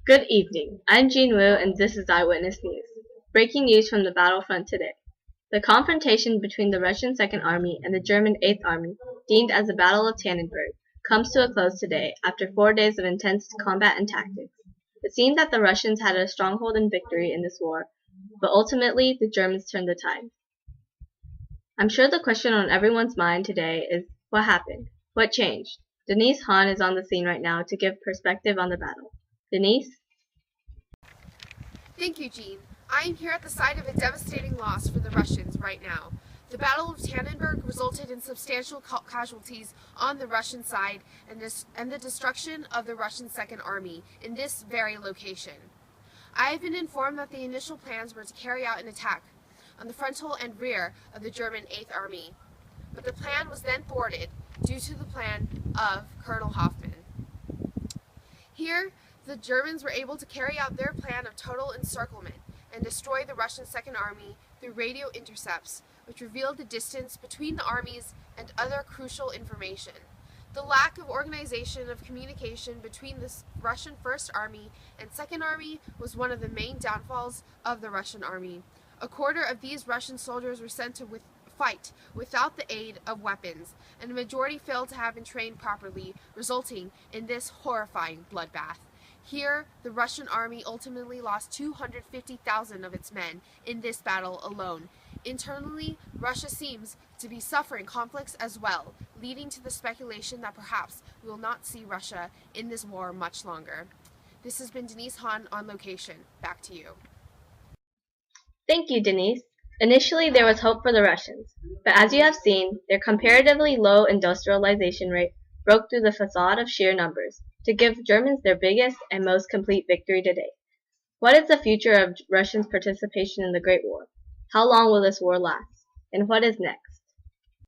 Good evening. I'm Jean Wu, and this is Eyewitness News. Breaking news from the battlefront today. The confrontation between the Russian Second Army and the German Eighth Army, deemed as the Battle of Tannenburg, comes to a close today after 4 days of intense combat and tactics. It seemed that the Russians had a stronghold and victory in this war, but ultimately the Germans turned the tide. I'm sure the question on everyone's mind today is, what happened? What changed? Denise Hahn is on the scene right now to give perspective on the battle. Denise? Thank you, Jean. I am here at the site of a devastating loss for the Russians right now. The Battle of Tannenburg resulted in substantial casualties on the Russian side and the destruction of the Russian Second Army in this very location. I have been informed that the initial plans were to carry out an attack on the frontal and rear of the German Eighth Army, but the plan was then thwarted due to the plan of Colonel Hoffmann. Here, the Germans were able to carry out their plan of total encirclement and destroy the Russian Second Army through radio intercepts, which revealed the distance between the armies and other crucial information. The lack of organization of communication between the Russian First Army and Second Army was one of the main downfalls of the Russian army. A quarter of these Russian soldiers were sent to fight without the aid of weapons, and a majority failed to have been trained properly, resulting in this horrifying bloodbath. Here, the Russian army ultimately lost 250,000 of its men in this battle alone. Internally, Russia seems to be suffering conflicts as well, leading to the speculation that perhaps we will not see Russia in this war much longer. This has been Denise Hahn on location. Back to you. Thank you, Denise. Initially, there was hope for the Russians, but as you have seen, their comparatively low industrialization rate broke through the facade of sheer numbers to give Germans their biggest and most complete victory to date. What is the future of Russians' participation in the Great War? How long will this war last? And what is next?